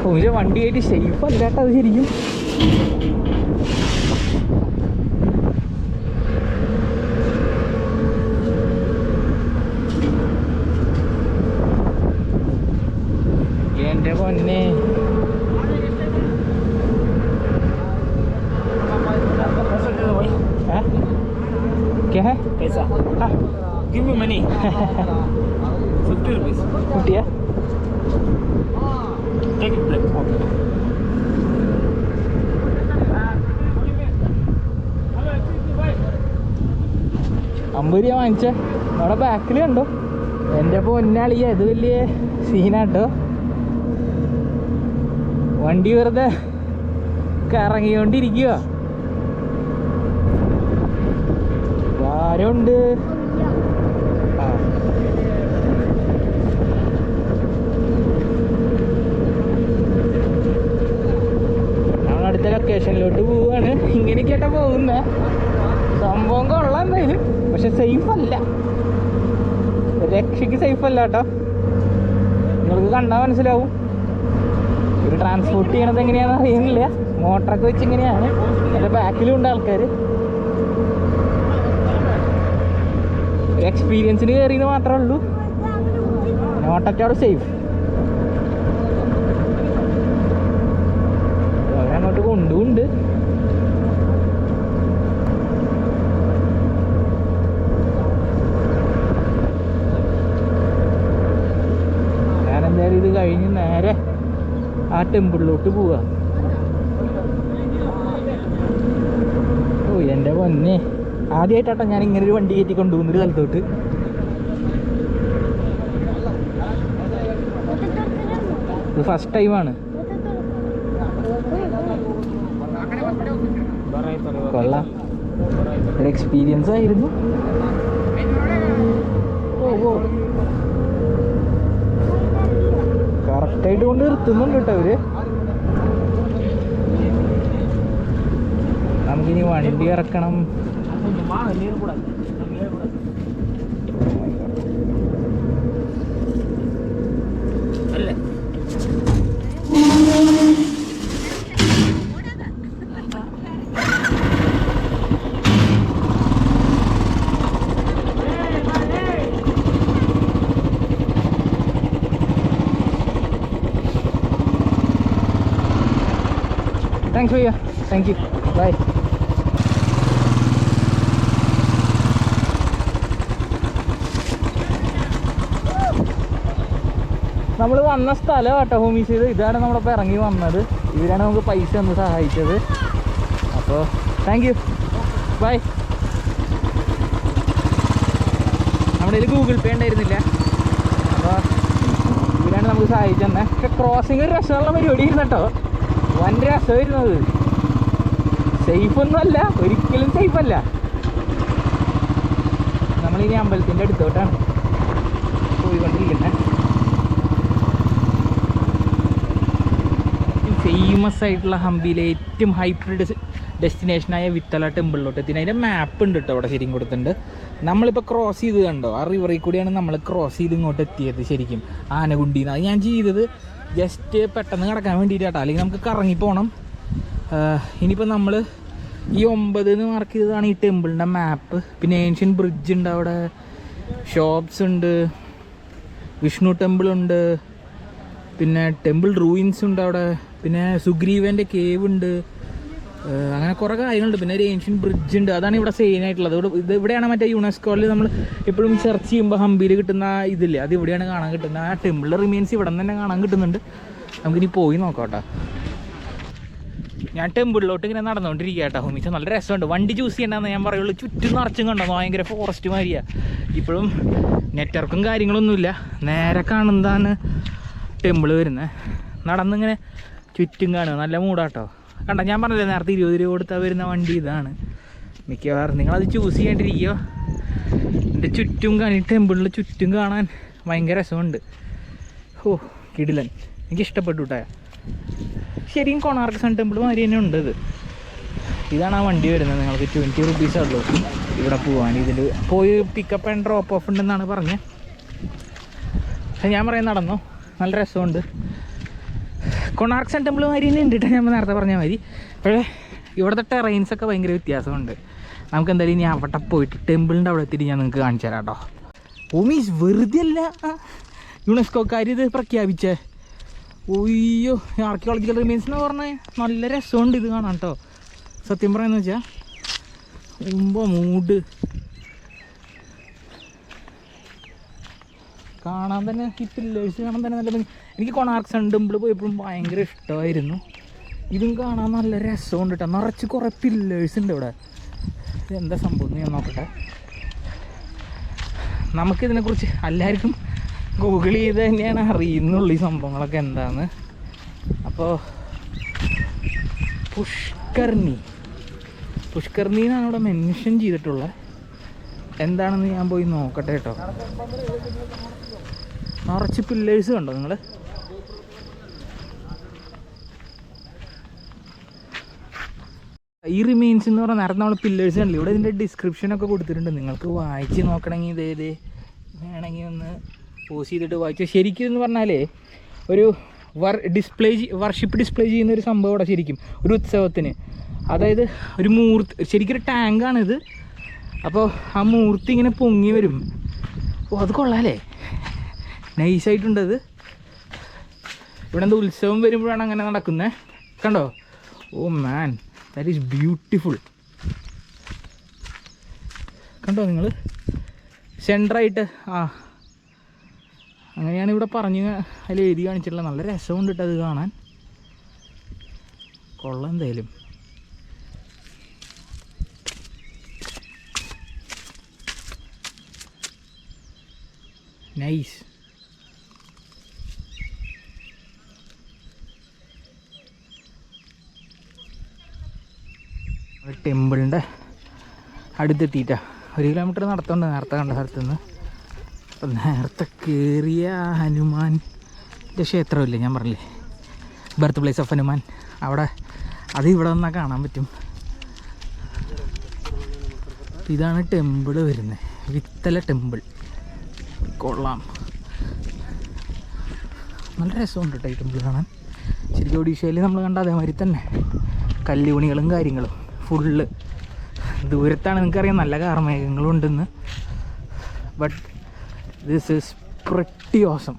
Speaker 2: പക്ഷെ വണ്ടിയായിട്ട് സേഫ് അല്ലാട്ടോ അത് ശരിക്കും. എൻ്റെ പൊന്നെ क्या है
Speaker 1: पैसा? Give me money. 50 rupees.
Speaker 2: 50 है.
Speaker 1: Take it back.
Speaker 2: Okay. അമ്പത് രൂപ വാങ്ങിച്ചേ. അവിടെ ബാക്കിൽ കണ്ടോ എൻ്റെ പൊന്നാളിയ. ഇത് വലിയ സീനാട്ടോ. വണ്ടി വെറുതെ കറങ്ങിക്കൊണ്ടിരിക്കുക. ആരുണ്ട്? ആ ഞങ്ങളടുത്ത ലൊക്കേഷനിലോട്ട് പോവുകയാണ്. ഇങ്ങനെയൊക്കെയായിട്ടാ പോകുന്നേ. സംഭവം കൊള്ളാം എന്തായാലും. പക്ഷെ സേഫ് അല്ല, രക്ഷയ്ക്ക് സേഫ് അല്ല കേട്ടോ. നിങ്ങൾക്ക് കണ്ടാൽ മനസ്സിലാവും. ഒരു ട്രാൻസ്പോർട്ട് ചെയ്യണത് എങ്ങനെയാണെന്ന് അറിയുന്നില്ല. മോട്ടറൊക്കെ വെച്ച് ഇങ്ങനെയാണ്. അതിൻ്റെ ബാക്കിലും ഉണ്ട് ആൾക്കാർ. ഒരു എക്സ്പീരിയൻസിന് കയറിയെന്ന് മാത്രമേ ഉള്ളൂ. Not at all safe. അവരങ്ങോട്ട് കൊണ്ടുണ്ട്. ഞാനെന്തായാലും ഇത് കഴിഞ്ഞ് നേരെ ആ ടെമ്പിളിലോട്ട് പോവാ. ഓ എൻ്റെ പൊന്നെ, ആദ്യമായിട്ടാട്ടോ ഞാൻ ഇങ്ങനെ ഒരു വണ്ടി കയറ്റി കൊണ്ടുപോകുന്നൊരു സ്ഥലത്തോട്ട്. ഇത് ഫസ്റ്റ് ടൈമാണ്. കൊള്ളാം, ഒരു എക്സ്പീരിയൻസ് ആയിരുന്നു. ഓ ഓ കറക്റ്റായിട്ട് കൊണ്ട് നിർത്തുന്നുണ്ട് കേട്ടോ അവര്. നമുക്കിനി വണ്ടി ഇറക്കണം. Thanks भैया, thank you, bye. നമ്മൾ വന്ന സ്ഥലം കേട്ടോ ഹോമീസ്. ഇതാണ് നമ്മളിപ്പോൾ ഇറങ്ങി വന്നത്. ഇവരാണ് നമുക്ക് പൈസ ഒന്ന് സഹായിച്ചത്. അപ്പോൾ താങ്ക് യു, ബൈ. നമ്മുടെ കയ്യിൽ ഗൂഗിൾ പേ ഉണ്ടായിരുന്നില്ല, അപ്പോൾ ഇവരാണ് നമുക്ക് സഹായിച്ചു തന്നെ. പക്ഷെ ക്രോസിങ് ഒരു രസമുള്ള പരിപാടി ആയിരുന്നു കേട്ടോ. വൻ രസമായിരുന്നത്. സേഫൊന്നും അല്ല, ഒരിക്കലും സേഫല്ല. നമ്മളിനി അമ്പലത്തിൻ്റെ അടുത്തോട്ടാണ് പോയിക്കൊണ്ടിരിക്കുന്നത്. ഫേമസ് ആയിട്ടുള്ള ഹംപിയിലെ ഏറ്റവും ഹൈപ്ഡ് ഡെസ്റ്റിനേഷനായ വിത്തല ടെമ്പിളിലോട്ട് എത്തി. അതിൻ്റെ മാപ്പ് ഉണ്ട് കേട്ടോ അവിടെ ശരിക്കും കൊടുത്തിട്ടുണ്ട്. നമ്മളിപ്പോൾ ക്രോസ് ചെയ്ത് കണ്ടോ, ആ റിവറിൽ കൂടിയാണ് നമ്മൾ ക്രോസ് ചെയ്ത് ഇങ്ങോട്ട് എത്തിയത്. ശരിക്കും ആനകുണ്ടിന്ന് അത് ഞാൻ ചെയ്തത് ജസ്റ്റ് പെട്ടെന്ന് കിടക്കാൻ വേണ്ടിയിട്ടാട്ടോ, അല്ലെങ്കിൽ നമുക്ക് കറങ്ങി പോകണം. ഇനിയിപ്പോൾ നമ്മൾ ഈ 9 മാർക്ക് ചെയ്തതാണ് ഈ ടെമ്പിളിൻ്റെ മാപ്പ്. പിന്നെ ഏൻഷ്യൻ ബ്രിഡ്ജ് ഉണ്ട് അവിടെ, ഷോപ്സ് ഉണ്ട്, വിഷ്ണു ടെമ്പിളുണ്ട്, പിന്നെ ടെമ്പിൾ റൂയിൻസ് ഉണ്ട് അവിടെ, പിന്നെ സുഗ്രീവൻ്റെ കേവ് ഉണ്ട്, അങ്ങനെ കുറേ കാര്യങ്ങളുണ്ട്. പിന്നെ ഒരു ഏൻഷ്യൻ ബ്രിഡ്ജ് ഉണ്ട്. അതാണ് ഇവിടെ സെയിൻ ആയിട്ടുള്ളത്. ഇത് ഇവിടെയാണ് മറ്റേ യുനെസ്കോയിൽ നമ്മൾ എപ്പോഴും സെർച്ച് ചെയ്യുമ്പോൾ ഹംപിയിൽ കിട്ടുന്ന ഇതില്ലേ, അത് ഇവിടെയാണ് കാണാൻ കിട്ടുന്നത്. ആ ടെമ്പിൾ റിമെയിൻസ് ഇവിടെ നിന്ന് തന്നെ കാണാൻ കിട്ടുന്നുണ്ട്. നമുക്കിനി പോയി നോക്കാം കേട്ടോ. ഞാൻ ടെമ്പിളിലോട്ട് ഇങ്ങനെ നടന്നുകൊണ്ടിരിക്കുക കേട്ടോ ഹോമീച്ച. നല്ല രസമുണ്ട്. വണ്ടി ചൂസ് ചെയ്യണമെന്ന് ഞാൻ പറയുള്ളൂ. ചുറ്റും നിറച്ചും കണ്ടോ, ഭയങ്കര ഫോറസ്റ്റ് മാതിരിയാണ്. ഇപ്പോഴും നെറ്റ്വർക്കും കാര്യങ്ങളൊന്നുമില്ല. നേരെ കാണുന്നതാണ് ടെമ്പിൾ വരുന്നത്. നടന്നിങ്ങനെ ചുറ്റും കാണുക, നല്ല മൂടാട്ടോ. കണ്ട, ഞാൻ പറഞ്ഞില്ലേ നേരത്തെ 20 രൂപ കൊടുത്താൽ വരുന്ന വണ്ടി ഇതാണ് മിക്കവാറും. നിങ്ങളത് ചൂസ് ചെയ്യേണ്ടിയിരിക്കുക. എൻ്റെ ചുറ്റും ടെമ്പിളിൽ ചുറ്റും കാണാൻ ഭയങ്കര രസമുണ്ട്. ഓ കിടിലൻ, എനിക്കിഷ്ടപ്പെട്ടു കേട്ടോ. ശരിയും കൊണാർക്ക് സൺ ടെമ്പിൾ മാതിരി തന്നെ ഉണ്ട്. ഇതാണ് ആ വണ്ടി വരുന്നത്. നിങ്ങൾക്ക് 20 റുപ്പീസുള്ളൂ ഇവിടെ പോകാൻ. ഇതിൽ പോയി പിക്കപ്പ് ആൻഡ് ഡ്രോപ്പ് ഓഫ് ഉണ്ടെന്നാണ് പറഞ്ഞത്. പക്ഷെ ഞാൻ പറയാൻ നടന്നു, നല്ല രസമുണ്ട്. കൊണാർക്ക് സൺ ടെമ്പിൾ മാതിരി തന്നെ ഉണ്ട് കേട്ടോ, ഞാൻ നേരത്തെ പറഞ്ഞ മാതിരി. പക്ഷേ ഇവിടുത്തെ ടെറൈൻസൊക്കെ ഭയങ്കര വ്യത്യാസമുണ്ട്. നമുക്ക് എന്തായാലും ഇനി അവിടെ പോയിട്ട് ടെമ്പിളിൻ്റെ അവിടെ എത്തിയിട്ട് ഞാൻ നിങ്ങൾക്ക് കാണിച്ചു തരാം കേട്ടോ. ഓമീസ് വെറുതെ അല്ല യുനെസ്കോക്കാർ ഇത് പ്രഖ്യാപിച്ചേ. ഒയ്യോ, ആർക്കിയോളജിക്കൽ റിമെയിൻസ് എന്ന് പറഞ്ഞാൽ നല്ല രസമുണ്ട് ഇത് കാണാൻ കേട്ടോ. സത്യം പറയാന്ന് വെച്ചാൽ മൂഡ് കാണാൻ തന്നെ, ഈ പില്ലേഴ്സ് കാണാൻ തന്നെ നല്ല. എനിക്ക് കൊണാർക്ക് സൺ ടെമ്പിൾ പോയപ്പോഴും ഭയങ്കര ഇഷ്ടമായിരുന്നു. ഇതും കാണാൻ നല്ല രസമുണ്ട് കേട്ടോ. നിറച്ച് കുറേ പില്ലേഴ്സ് ഉണ്ട് ഇവിടെ. ഇതെന്താ സംഭവം ഞാൻ നോക്കട്ടെ. നമുക്കിതിനെക്കുറിച്ച് എല്ലാവർക്കും ഗൂഗിൾ ചെയ്ത് തന്നെയാണ് അറിയുന്നുള്ളൂ ഈ സംഭവങ്ങളൊക്കെ എന്താണെന്ന്. അപ്പോൾ പുഷ്കർണി എന്നാണ് ഇവിടെ മെൻഷൻ ചെയ്തിട്ടുള്ളത്. എന്താണെന്ന് ഞാൻ പോയി നോക്കട്ടെ കേട്ടോ. നിറച്ച് പില്ലേഴ്സ് കണ്ടോ നിങ്ങൾ? ഈ റിമെയിൻസ് എന്ന് പറഞ്ഞാൽ നേരത്തെ നമ്മൾ പില്ലേഴ്സ് കണ്ടില്ല. ഇവിടെ ഇതിൻ്റെ ഡിസ്ക്രിപ്ഷനൊക്കെ കൊടുത്തിട്ടുണ്ട്. നിങ്ങൾക്ക് വായിച്ച് നോക്കണമെങ്കിൽ ഇത് വേണമെങ്കിൽ ഒന്ന് പോസ് ചെയ്തിട്ട് വായിച്ചു. ശരിക്കും എന്ന് പറഞ്ഞാലേ ഒരു വർഷിപ്പ് ഡിസ്പ്ലേ ചെയ്യുന്ന ഒരു സംഭവം ഇവിടെ ശരിക്കും ഒരു ഉത്സവത്തിന്. അതായത് ഒരു മൂർത്തി, ശരിക്കും ഒരു ടാങ്കാണിത്. അപ്പോൾ ആ മൂർത്തി ഇങ്ങനെ പൊങ്ങി വരും. ഓ അത് കൊള്ളാമല്ലേ, നൈസായിട്ടുണ്ടത്. ഇവിടെ എന്താ ഉത്സവം വരുമ്പോഴാണ് അങ്ങനെ നടക്കുന്നത്. കണ്ടോ? ഓ മാൻ, ദാറ്റ് ഈസ് ബ്യൂട്ടിഫുൾ. കണ്ടോ നിങ്ങൾ? സെൻറ്ററായിട്ട് അങ്ങനെയാണ് ഇവിടെ പറഞ്ഞ് അതിൽ എഴുതി കാണിച്ചിട്ടുള്ളത്. നല്ല രസമുണ്ട് കേട്ടോ അത് കാണാൻ. കൊള്ളാം എന്തായാലും. നൈസ്. ടെമ്പിളിൻ്റെ അടുത്തെത്തിയിട്ടാ. 1 കിലോമീറ്റർ നടത്തുന്നുണ്ട് നേരത്തെ കണ്ട സ്ഥലത്ത് നിന്ന്. അപ്പം നേരത്തെ കയറിയ ഹനുമാൻ്റെ ക്ഷേത്രമില്ലേ, ഞാൻ പറഞ്ഞില്ലേ ബർത്ത് പ്ലേസ് ഓഫ് ഹനുമാൻ, അവിടെ അത് ഇവിടെ നിന്നാൽ കാണാൻ പറ്റും. ഇതാണ് ടെമ്പിൾ വരുന്നത്, വിത്തല ടെമ്പിൾ. കൊള്ളാം, നല്ല രസമുണ്ട് കേട്ടോ ഈ ടെമ്പിൾ കാണാൻ. ശരിക്കും ഒഡീഷയിൽ നമ്മൾ കണ്ട അതേമാതിരി തന്നെ കല്ലുപണികളും കാര്യങ്ങളും ഫുള്ള്. ദൂരത്താണ്, നിങ്ങൾക്കറിയാം നല്ല കാർമേഘങ്ങളും ഉണ്ടെന്ന്. But this is pretty awesome.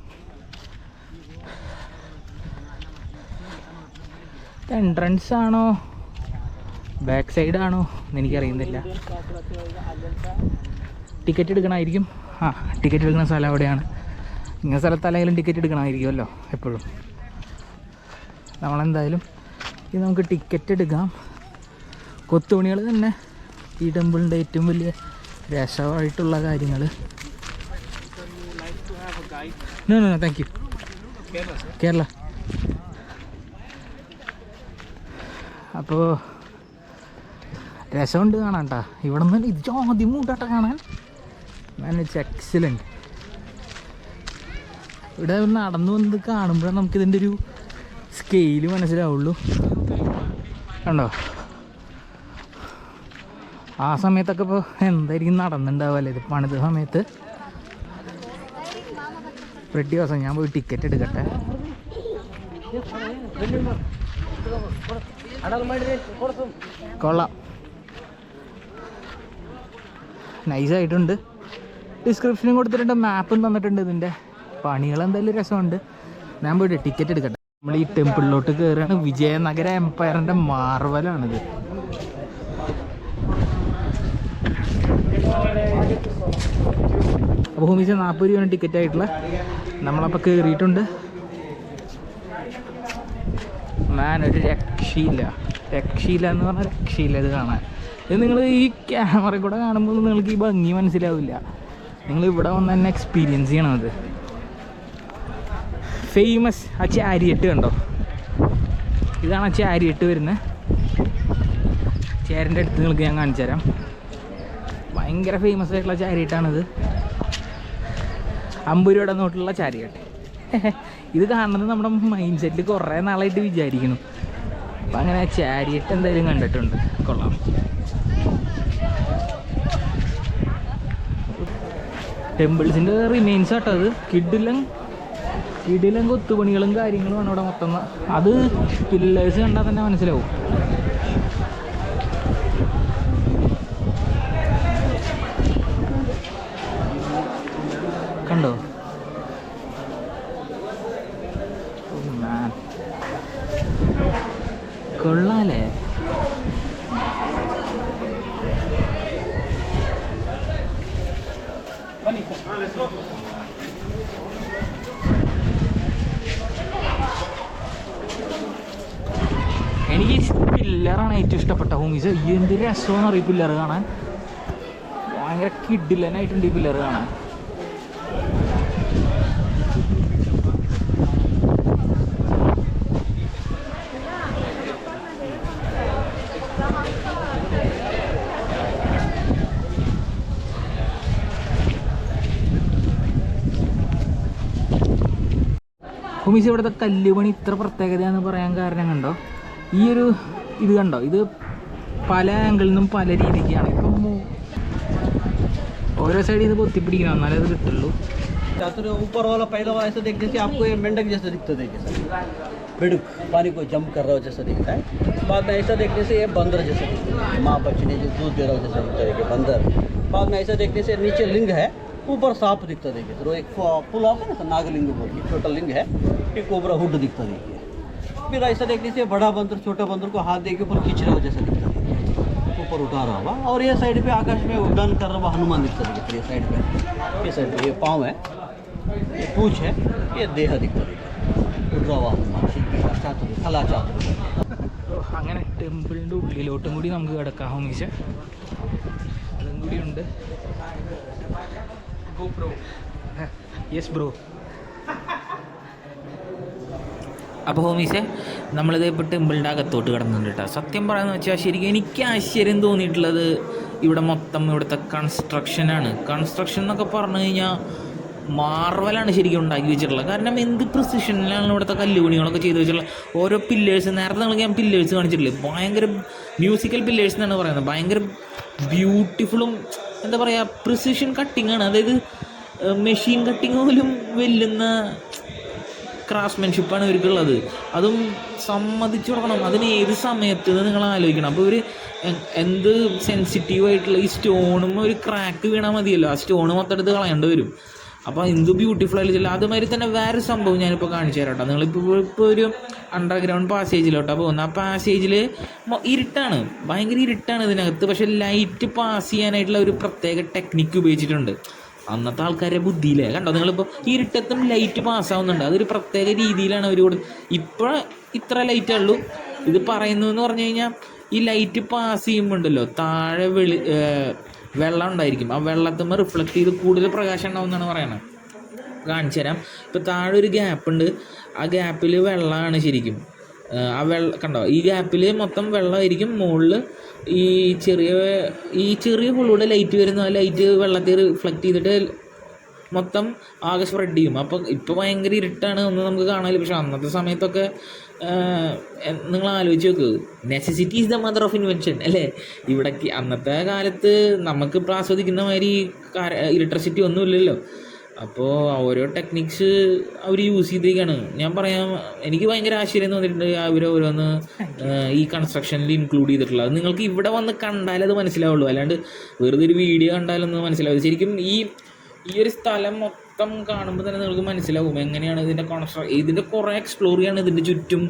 Speaker 2: Entrance ആണോ ബാക്ക് സൈഡാണോ എന്ന് എനിക്കറിയുന്നില്ല. ടിക്കറ്റ് എടുക്കണമായിരിക്കും. ടിക്കറ്റ് എടുക്കുന്ന സ്ഥലം അവിടെയാണ്. ഇങ്ങനെ സ്ഥലത്ത് അല്ലെങ്കിലും ടിക്കറ്റ് എടുക്കണമായിരിക്കുമല്ലോ എപ്പോഴും. നമ്മളെന്തായാലും ഇത് നമുക്ക് ടിക്കറ്റ് എടുക്കാം. കൊത്തുപണികൾ തന്നെ ഈ ടെമ്പിളിൻ്റെ ഏറ്റവും വലിയ രസമായിട്ടുള്ള കാര്യങ്ങൾ. No no thank you. Kerala. അപ്പോൾ രസമുണ്ട് കാണാൻ കേട്ടോ. ഇവിടെ നിന്ന് ഇത് ആദ്യം മൂട്ടാട്ട കാണാൻ. It's excellent. ഇവിടെ നടന്നു വന്നത് കാണുമ്പോഴേ നമുക്കിതിൻ്റെ ഒരു സ്കെയില് മനസ്സിലാവുള്ളൂ. കണ്ടോ, ആ സമയത്തൊക്കെ ഇപ്പോൾ എന്തായിരിക്കും നടന്നിട്ടുണ്ടാവുമല്ലേ ഇത് പണിത സമയത്ത്. റെഡി ദിവസം ഞാൻ പോയി ടിക്കറ്റ് എടുക്കട്ടെ. കൊള്ളാം, നൈസായിട്ടുണ്ട്. ഡിസ്ക്രിപ്ഷനും കൊടുത്തിട്ടുണ്ട്, മാപ്പും തന്നിട്ടുണ്ട്. ഇതിൻ്റെ പണികൾ എന്തായാലും രസമുണ്ട്. ഞാൻ പോയിട്ട് ടിക്കറ്റ് എടുക്കട്ടെ. നമ്മൾ ഈ ടെമ്പിളിലോട്ട് കയറുകയാണ്. വിജയനഗര എംപയറിൻ്റെ മാർവലാണിത്. അപ്പോൾ ഹോമീസ് 40 രൂപയാണ് ടിക്കറ്റ് ആയിട്ടുള്ള. നമ്മളപ്പോൾ കയറിയിട്ടുണ്ട്. ഒരു രക്ഷയില്ല എന്ന് പറഞ്ഞാൽ രക്ഷയില്ല ഇത് കാണാൻ. ഇത് നിങ്ങൾ ഈ ക്യാമറ കൂടെ കാണുമ്പോൾ നിങ്ങൾക്ക് ഈ ഭംഗി മനസ്സിലാവില്ല. നിങ്ങൾ ഇവിടെ വന്ന് തന്നെ എക്സ്പീരിയൻസ് ചെയ്യണത്. ഫേമസ് ആ ചാരിയറ്റ് കണ്ടോ, ഇതാണ് ആ ചാരിയറ്റ് വരുന്നത്. ചേരൻ്റെ അടുത്ത് നിങ്ങൾക്ക് ഞാൻ കാണിച്ചു തരാം. ഭയങ്കര ഫേമസ് ആയിട്ടുള്ള ചാരിയറ്റാണിത്. 50 രൂപയുടെ നോട്ടുള്ള ചാരിയറ്റ്. ഇത് കാണുന്നത് നമ്മുടെ മൈൻഡ് സെറ്റിൽ കുറേ നാളായിട്ട് വിചാരിക്കുന്നു. അപ്പം അങ്ങനെ ചാരിയറ്റ് എന്തായാലും കണ്ടിട്ടുണ്ട്. കൊള്ളാം. ടെമ്പിൾസിൻ്റെ റിമെയിൻസ് ആട്ടോ അത്. കിടിലം കൊത്തുപണികളും കാര്യങ്ങളുമാണ് ഇവിടെ മൊത്തം. അത് പില്ലേഴ്സ് കണ്ടാൽ തന്നെ മനസ്സിലാവും. കണ്ടോ, കൊള്ളാലേ. എനിക്ക് പില്ലറാണ് ഏറ്റവും ഇഷ്ടപ്പെട്ട ഹോമീസ്. എന്ത് രസമെന്ന് അറിയും പില്ലർ കാണാൻ. ഭയങ്കര കിഡിലനായിട്ടുണ്ട് ഈ പില്ലർ കാണാൻ. ഹോമീസ് ഇവിടുത്തെ കല്ലുപണി ഇത്ര പ്രത്യേകതയാണെന്ന് പറയാൻ കാരണം കണ്ടോ, ഈ ഒരു ഇത് കണ്ടോ, ഇത് പല ആംഗിളിൽ നിന്നും പല രീതിക്കാണ്. ഇപ്പം ഓരോ സൈഡിൽ ഇത് പൊത്തിപ്പിടിക്കണം എന്നാലേ അത് കിട്ടുള്ളൂ.
Speaker 3: ऊपर वाला पहला वाला ऐसा देखने से आपको ये मेंढक जैसा दिखता है, बेडूक पानी को जंप कर रहा हो जैसा दिखता है. बाद में ऐसा देखने से ये बंदर जैसा दिखता है, माँ बच्ची ने जो दूध दे रहा हो जैसा दिखता है बंदर. बाद में ऐसा देखने से नीचे लिंग है, ऊपर सांप दिखता देखिए. तो एक पुल आता है ना नागलिंग बोल के, छोटा लिंग है, एक कोबरा हुड दिखता देखिए. फिर ऐसा देखने से बड़ा बंदर छोटा बंदर को हाथ दे के ऊपर खींच रहा हो जैसा दिखता है, ऊपर उठा रहा होगा. और ये साइड पे आकाश में उड़ान कर रहा हुआ हनुमान दिखता देखिए. ये साइड पे, ये साइड पे ये पाँव है, ये पूछ है, ये देह दिखता देखिए. उड़ रहा हुआ हनुमान खला चाहते.
Speaker 2: അങ്ങനെ ടെമ്പിളിൻ്റെ ഉള്ളിലോട്ടും കൂടി നമുക്ക് കിടക്കാം ഹോമീസ്. അതും കൂടി ഉണ്ട്. Yes bro. അപ്പോൾ ഹോമീസെ നമ്മളിത് ഇപ്പോൾ ടെമ്പിളിൻ്റെ അകത്തോട്ട് കിടന്നുണ്ട് കേട്ടോ. സത്യം പറയാമെന്ന് വെച്ചാൽ ശരിക്കും എനിക്ക് ആശ്ചര്യം തോന്നിയിട്ടുള്ളത് ഇവിടെ മൊത്തം ഇവിടുത്തെ കൺസ്ട്രക്ഷനാണ്. കൺസ്ട്രക്ഷൻ എന്നൊക്കെ പറഞ്ഞു കഴിഞ്ഞാൽ മാർവലാണ് ശരിക്കും ഉണ്ടാക്കി വെച്ചിട്ടുള്ളത്. കാരണം എന്ത് പ്രിസിഷനിലാണ് ഇവിടുത്തെ കല്ലുപണികളൊക്കെ ചെയ്ത് വെച്ചിട്ടുള്ളത്. ഓരോ പില്ലേഴ്സ്, നേരത്തെ നിങ്ങൾക്ക് ഞാൻ പില്ലേഴ്സ് കാണിച്ചിട്ടില്ലേ, ഭയങ്കര മ്യൂസിക്കൽ പില്ലേഴ്സ് എന്നാണ് പറയുന്നത്. ഭയങ്കര ബ്യൂട്ടിഫുള്ളും എന്താ പറയുക, പ്രിസിഷൻ കട്ടിങ്ങാണ്. അതായത് മെഷീൻ കട്ടിങ് പോലും വെല്ലുന്ന ക്രാഫ്റ്റ്മാൻഷിപ്പാണ് ഇവർക്കുള്ളത്. അതും സമ്മതിച്ചു കൊടുക്കണം. അതിന് ഏത് സമയത്ത് നിങ്ങൾ ആലോചിക്കണം. അപ്പോൾ ഒരു എന്ത് സെൻസിറ്റീവായിട്ടുള്ള ഈ സ്റ്റോണും ഒരു ക്രാക്ക് വീണാൽ മതിയല്ലോ, ആ സ്റ്റോണ് മൊത്തം എടുത്ത് കളയേണ്ടി വരും. അപ്പോൾ എന്ത് ബ്യൂട്ടിഫുൾ ആയില്ല. അതുമാതിരി തന്നെ വേറെ സംഭവം ഞാനിപ്പോൾ കാണിച്ചു തരാം കേട്ടോ. നിങ്ങളിപ്പോൾ ഒരു അണ്ടർഗ്രൗണ്ട് പാസേജിലോട്ടാണ് പോകുന്നത്. ആ പാസേജിൽ ഇരുട്ടാണ്, ഭയങ്കര ഇരുട്ടാണ് ഇതിനകത്ത്. പക്ഷേ ലൈറ്റ് പാസ് ചെയ്യാനായിട്ടുള്ള ഒരു പ്രത്യേക ടെക്നിക്ക് ഉപയോഗിച്ചിട്ടുണ്ട്. അന്നത്തെ ആൾക്കാരുടെ ബുദ്ധിയില്ലേ കണ്ടോ നിങ്ങളിപ്പോൾ ഇരുട്ടത്തും ലൈറ്റ് പാസ്സാവുന്നുണ്ട്, അതൊരു പ്രത്യേക രീതിയിലാണ് അവർ കൊടുത്ത്. ഇപ്പോൾ ഇത്ര ലൈറ്റേ ഉള്ളൂ. ഇത് പറയുന്നു എന്ന് പറഞ്ഞു കഴിഞ്ഞാൽ ഈ ലൈറ്റ് പാസ് ചെയ്യുമ്പോണ്ടല്ലോ താഴെ വെള്ളം ഉണ്ടായിരിക്കും, ആ വെള്ളത്തുമ്പോൾ റിഫ്ലക്റ്റ് ചെയ്ത് കൂടുതൽ പ്രകാശം ഉണ്ടാവുമെന്നാണ് പറയണത്. കാണിച്ചു തരാം. ഇപ്പോൾ താഴെ ഒരു ഗ്യാപ്പുണ്ട്, ആ ഗ്യാപ്പിൽ വെള്ളമാണ് ശരിക്കും. ആ കണ്ടോ ഈ ഗ്യാപ്പിൽ മൊത്തം വെള്ളമായിരിക്കും. മുകളിൽ ഈ ചെറിയ ഹോളിലൂടെ ലൈറ്റ് വരുന്ന ആ ലൈറ്റ് വെള്ളത്തിൽ റിഫ്ലക്റ്റ് ചെയ്തിട്ട് മൊത്തം ആകെ സ്പ്രെഡ് ചെയ്യും. അപ്പോൾ ഇപ്പോൾ ഭയങ്കര ഇരുട്ടാണ്, ഒന്നും നമുക്ക് കാണാനില്ല. പക്ഷെ അന്നത്തെ സമയത്തൊക്കെ നിങ്ങൾ ആലോചിച്ച് നോക്ക്, necessity is the mother of invention അല്ലേ. ഇവിടേക്ക് അന്നത്തെ കാലത്ത് നമുക്കിപ്പോൾ ആസ്വദിക്കുന്ന മാതിരി ഇലക്ട്രിസിറ്റി ഒന്നുമില്ലല്ലോ. അപ്പോൾ ഓരോ ടെക്നിക്സ് അവർ യൂസ് ചെയ്തിരിക്കുകയാണ്. ഞാൻ പറയാം, എനിക്ക് ഭയങ്കര ആശ്ചര്യം തോന്നിയിട്ടുണ്ട് ഓരോന്ന് ഈ കൺസ്ട്രക്ഷനിൽ ഇൻക്ലൂഡ് ചെയ്തിട്ടുള്ളത്. നിങ്ങൾക്ക് ഇവിടെ വന്ന് കണ്ടാലേ അത് മനസ്സിലാവുള്ളൂ, അല്ലാണ്ട് വെറുതെ ഒരു വീഡിയോ കണ്ടാലൊന്നും മനസ്സിലാവും. ശരിക്കും ഈ ഒരു സ്ഥലം മൊത്തം കാണുമ്പോൾ തന്നെ നിങ്ങൾക്ക് മനസ്സിലാവും എങ്ങനെയാണ് ഇതിൻ്റെ കുറേ എക്സ്പ്ലോർ ചെയ്യാണ്. ഇതിൻ്റെ ചുറ്റും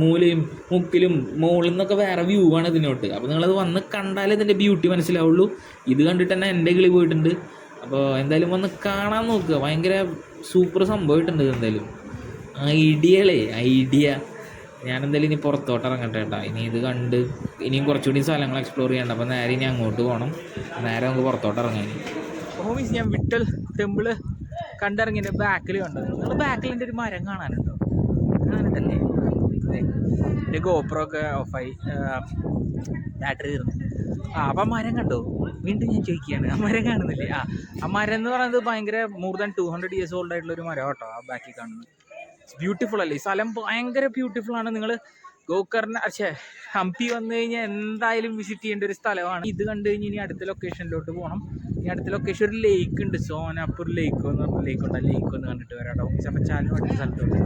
Speaker 2: മൂലയും മുക്കിലും മുകളിൽ നിന്നൊക്കെ വേറെ വ്യൂ ആണ് ഇതിനോട്ട്. അപ്പോൾ നിങ്ങളത് വന്ന് കണ്ടാലേ ഇതിൻ്റെ ബ്യൂട്ടി മനസ്സിലാവുള്ളൂ. ഇത് കണ്ടിട്ട് തന്നെ എൻ്റെ കിളി പോയിട്ടുണ്ട്. അപ്പോൾ എന്തായാലും വന്ന് കാണാൻ നോക്കുക, ഭയങ്കര സൂപ്പർ സംഭവമായിട്ടുണ്ട്. എന്തായാലും ഐഡിയ ഞാനെന്തായാലും ഇനി പുറത്തോട്ട് ഇറങ്ങട്ടെ കേട്ടോ. ഇനി ഇത് കണ്ട് ഇനിയും കുറച്ചുകൂടി സ്ഥലങ്ങൾ എക്സ്പ്ലോർ ചെയ്യണ്ട. അപ്പോൾ നേരെ ഇനി അങ്ങോട്ട് പോകണം, നേരെ നമുക്ക് പുറത്തോട്ട് ഇറങ്ങാൻ.
Speaker 1: ഹോമീസ്, ഞാൻ വിട്ടൽ ടെമ്പിള് കണ്ടിറങ്ങിൻ്റെ ബാക്കിൽ കണ്ടത്. നിങ്ങൾ ബാക്കിൽ എൻ്റെ ഒരു മരം കാണാനുണ്ടോ? കാണാനുണ്ടല്ലേ? എൻ്റെ ഗോപ്രോ ഒക്കെ ഓഫായി, ബാറ്ററി തീർന്നു. അപ്പം മരം കണ്ടോ? വീണ്ടും ഞാൻ ചോദിക്കുകയാണ്, ആ മരം കാണുന്നില്ലേ? ആ മരം എന്ന് പറയുന്നത് ഭയങ്കര മോർ ദാൻ 200 years ഓൾഡ് ആയിട്ടുള്ള ഒരു മരം കേട്ടോ. ആ ബാക്കിൽ കാണുന്നത് ബ്യൂട്ടിഫുൾ അല്ലേ? ഈ സ്ഥലം ഭയങ്കര ബ്യൂട്ടിഫുൾ ആണ്. നിങ്ങൾ ഹംപി വന്നു കഴിഞ്ഞാൽ എന്തായാലും വിസിറ്റ് ചെയ്യേണ്ട ഒരു സ്ഥലമാണ്. ഇത് കണ്ടു കഴിഞ്ഞ് ഇനി അടുത്ത ലൊക്കേഷനിലോട്ട് പോകണം. ഇനി അടുത്ത ലൊക്കേഷൻ ഒരു ലേക്ക് ഉണ്ട്, സോനാപ്പൂർ ലേക്ക് എന്ന് പറഞ്ഞ ലേക്ക് ഉണ്ട്. ആ ലേക്ക് ഒന്ന് കണ്ടിട്ട് വരാം കേട്ടോ. ചാലും അടുത്ത സ്ഥലത്തോട്ട്.